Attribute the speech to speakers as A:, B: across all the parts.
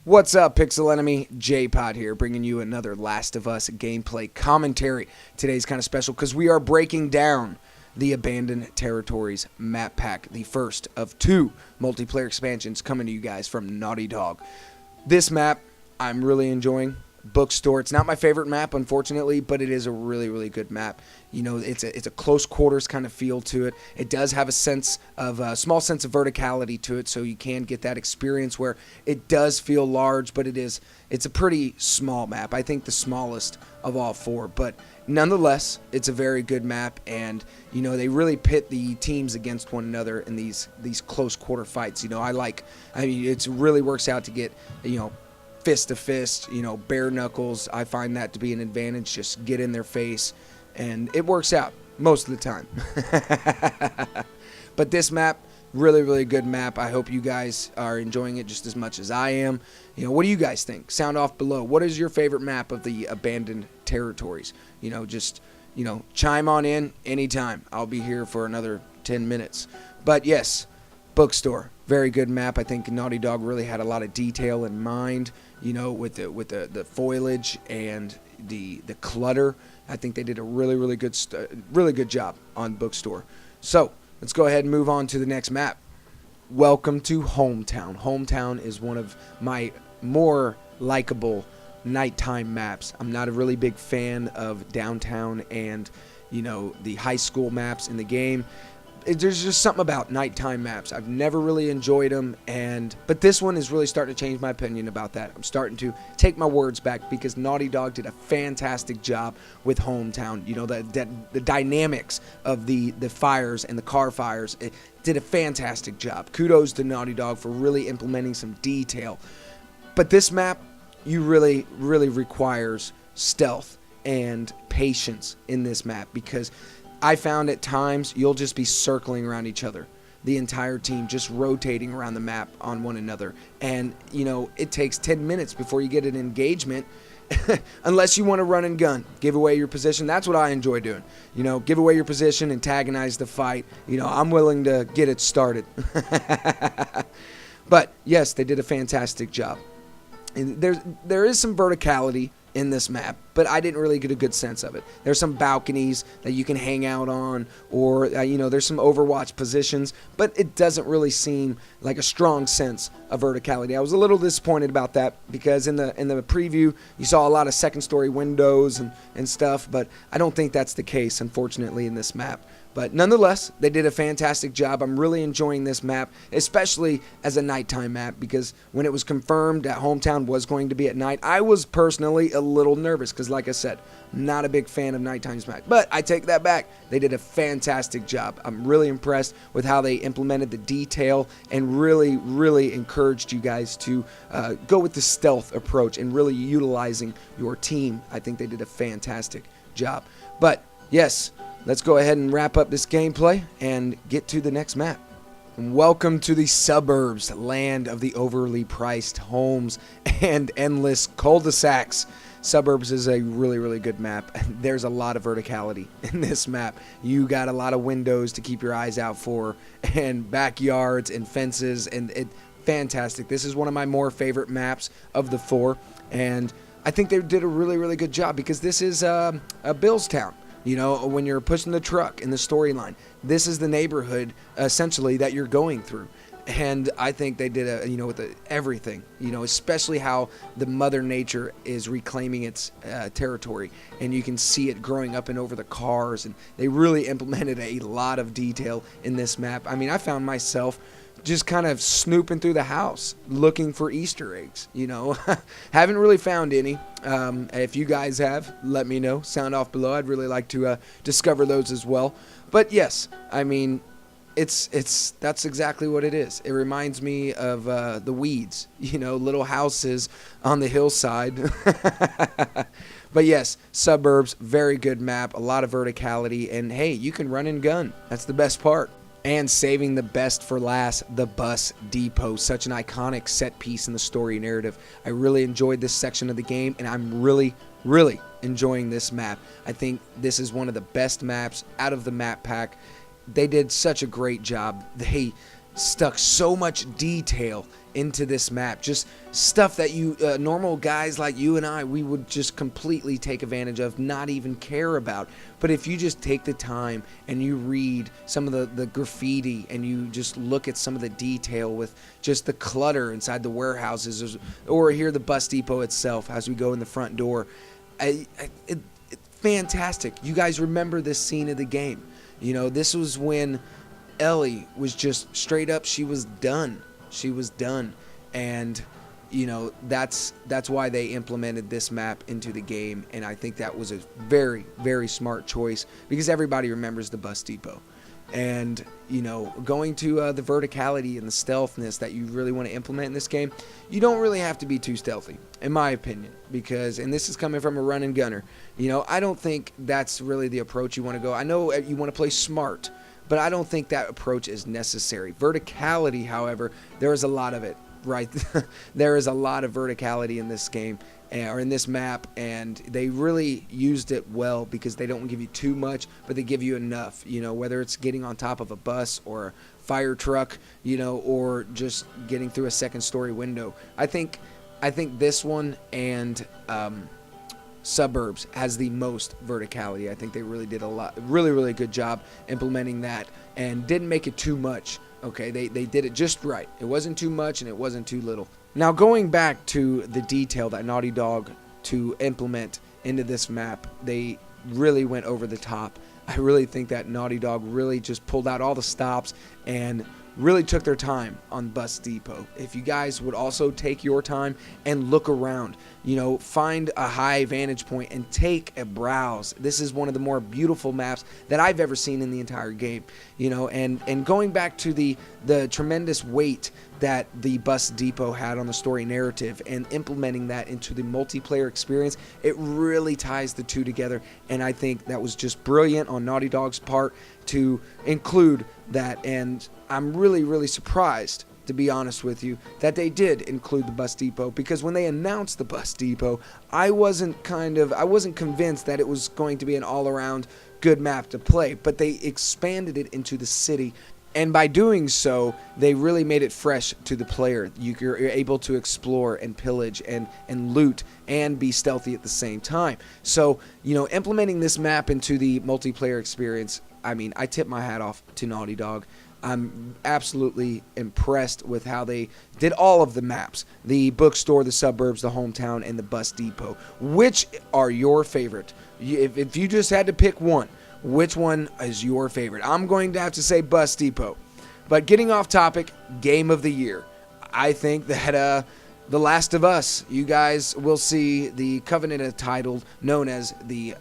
A: What's up, Pixel Enemy? J-Pod here, bringing you another Last of Us gameplay commentary. Today's kind of special because we are breaking down the Abandoned Territories map pack, the first of two multiplayer expansions coming to you guys from Naughty Dog. This map, I'm really enjoying. Bookstore. It's not my favorite map, unfortunately, but it is a really, really good map. You know, it's a close quarters kind of feel to it. It does have a small sense of verticality to it, so you can get that experience where it does feel large, but it's a pretty small map. I think the smallest of all four, but nonetheless, it's a very good map, and you know they really pit the teams against one another in these close quarter fights. You know, I mean, it really works out to get fist to fist, bare knuckles. I find that to be an advantage. Just get in their face, and it works out most of the time. But this map, really, really good map. I hope you guys are enjoying it just as much as I am. What do you guys think? Sound off below. What is your favorite map of the Abandoned Territories? Just chime on in anytime. I'll be here for another 10 minutes. But yes, Bookstore, very good map. I think Naughty Dog really had a lot of detail in mind, with the foliage and the clutter. I think they did a really good job on Bookstore. So let's go ahead and move on to the next map. Welcome to Hometown. Hometown is one of my more likable nighttime maps. I'm not a really big fan of downtown and the high school maps in the game. There's just something about nighttime maps. I've never really enjoyed them, but this one is really starting to change my opinion about that. I'm starting to take my words back because Naughty Dog did a fantastic job with Hometown. The dynamics of the fires and the car fires, it did a fantastic job. Kudos to Naughty Dog for really implementing some detail. But this map, you really requires stealth and patience in this map, because I found at times you'll just be circling around each other, the entire team just rotating around the map on one another, and it takes 10 minutes before you get an engagement. Unless you want to run and gun, give away your position. That's what I enjoy doing. Give away your position, antagonize the fight. I'm willing to get it started. But yes, they did a fantastic job. And there is some verticality in this map, but I didn't really get a good sense of it. There's some balconies that you can hang out on, or there's some Overwatch positions, but it doesn't really seem like a strong sense of verticality. I was a little disappointed about that because in the preview you saw a lot of second story windows and stuff, but I don't think that's the case, unfortunately, in this map. But nonetheless, they did a fantastic job. I'm really enjoying this map, especially as a nighttime map, because when it was confirmed that Hometown was going to be at night, I was personally a little nervous because, like I said, not a big fan of nighttime maps. But I take that back. They did a fantastic job. I'm really impressed with how they implemented the detail and really encouraged you guys to go with the stealth approach and really utilizing your team. I think they did a fantastic job. But yes, let's go ahead and wrap up this gameplay and get to the next map. Welcome to the suburbs, land of the overly priced homes and endless cul-de-sacs. Suburbs is a really good map. There's a lot of verticality in this map. You got a lot of windows to keep your eyes out for, and backyards and fences, and fantastic. This is one of my more favorite maps of the four, and I think they did a really good job because this is a Billstown. When you're pushing the truck in the storyline, this is the neighborhood essentially that you're going through. And I think they did with everything, especially how the Mother Nature is reclaiming its territory, and you can see it growing up and over the cars, and they really implemented a lot of detail in this map. I mean, I found myself just kind of snooping through the house looking for Easter eggs. Haven't really found any. If you guys have, let me know. Sound off below. I'd really like to discover those as well. But yes, I mean, that's exactly what it is. It reminds me of the Weeds, little houses on the hillside. But yes, Suburbs, very good map, a lot of verticality, and hey, you can run and gun. That's the best part. And saving the best for last, the bus depot, such an iconic set piece in the story narrative. I really enjoyed this section of the game, and I'm really enjoying this map. I think this is one of the best maps out of the map pack. They did such a great job. They stuck so much detail into this map. Just stuff that you normal guys like you and I, we would just completely take advantage of, not even care about. But if you just take the time and you read some of the graffiti and you just look at some of the detail with just the clutter inside the warehouses, or hear the bus depot itself as we go in the front door, fantastic. You guys remember this scene of the game. You know, this was when Ellie was just straight up, she was done. She was done. And, you know, that's why they implemented this map into the game. And I think that was a very, very smart choice, because everybody remembers the bus depot. And, you know, going to the verticality and the stealthness that you really want to implement in this game, you don't really have to be too stealthy, in my opinion, because, and this is coming from a run and gunner, you know, I don't think that's really the approach you want to go. I know you want to play smart, but I don't think that approach is necessary. Verticality, however, there is a lot of it, right? There is a lot of verticality in this game, or in this map, and they really used it well, because they don't give you too much, but they give you enough, you know, whether it's getting on top of a bus or a fire truck, you know, or just getting through a second story window. I think this one and Suburbs has the most verticality. I think they really did a really good job implementing that, and didn't make it too much. Okay, they did it just right. It wasn't too much and it wasn't too little. Now, going back to the detail that Naughty Dog to implement into this map, they really went over the top. I really think that Naughty Dog really just pulled out all the stops and really took their time on Bus Depot. If you guys would also take your time and look around, you know, find a high vantage point and take a browse. This is one of the more beautiful maps that I've ever seen in the entire game, you know, and going back to the tremendous weight that the Bus Depot had on the story narrative and implementing that into the multiplayer experience, it really ties the two together, and I think that was just brilliant on Naughty Dog's part to include that. And I'm really surprised, to be honest with you, that they did include the Bus Depot, because when they announced the Bus Depot, I wasn't convinced that it was going to be an all-around good map to play, but they expanded it into the city. And by doing so, they really made it fresh to the player. You're able to explore and pillage and loot and be stealthy at the same time. So, you know, implementing this map into the multiplayer experience, I mean, I tip my hat off to Naughty Dog. I'm absolutely impressed with how they did all of the maps. The bookstore, the suburbs, the hometown, and the Bus Depot. Which are your favorite? If you just had to pick one, which one is your favorite? I'm going to have to say Bus Depot. But getting off topic, Game of the Year. I think that The Last of Us, you guys will see the coveted title known as the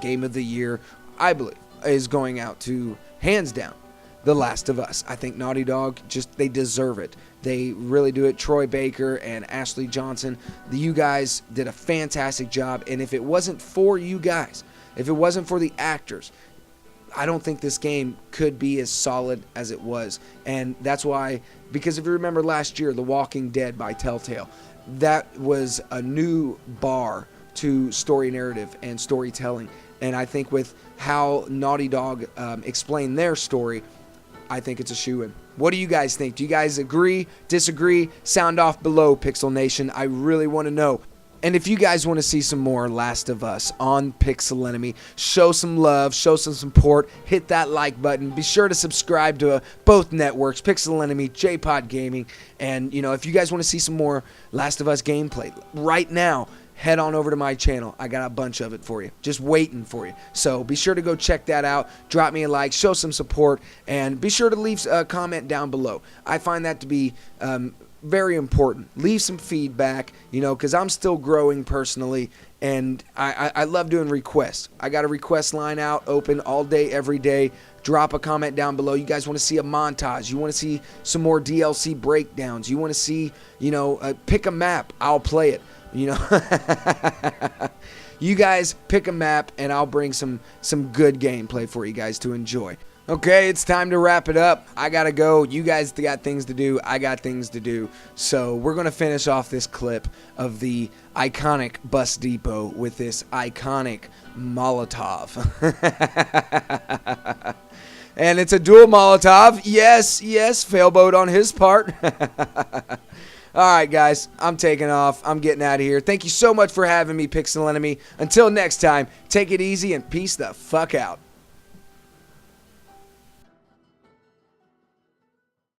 A: Game of the Year, I believe, is going out to, hands down, The Last of Us. I think Naughty Dog, they deserve it. They really do it. Troy Baker and Ashley Johnson, you guys did a fantastic job. And if it wasn't for you guys, if it wasn't for the actors, I don't think this game could be as solid as it was. And that's why, because if you remember last year, The Walking Dead by Telltale, that was a new bar to story narrative and storytelling. And I think with how Naughty Dog explained their story, I think it's a shoo-in. What do you guys think? Do you guys agree, disagree? Sound off below, Pixel Nation. I really want to know. And if you guys want to see some more Last of Us on Pixel Enemy, show some love, show some support, hit that like button. Be sure to subscribe to both networks, Pixel Enemy, JPod Gaming. And, you know, if you guys want to see some more Last of Us gameplay right now, head on over to my channel. I got a bunch of it for you, just waiting for you. So be sure to go check that out. Drop me a like, show some support, and be sure to leave a comment down below. I find that to be very important. Leave some feedback, you know, because I'm still growing personally, and I love doing requests. I got a request line out open all day, every day. Drop a comment down below. You guys want to see a montage? You want to see some more DLC breakdowns? You want to see, you know, pick a map? I'll play it. You know, you guys pick a map, and I'll bring some good gameplay for you guys to enjoy. Okay, it's time to wrap it up. I gotta go. You guys got things to do. I got things to do. So we're gonna finish off this clip of the iconic Bus Depot with this iconic Molotov. And it's a dual Molotov. Yes, failboat on his part. All right, guys, I'm taking off. I'm getting out of here. Thank you so much for having me, Pixel Enemy. Until next time, take it easy and peace the fuck out.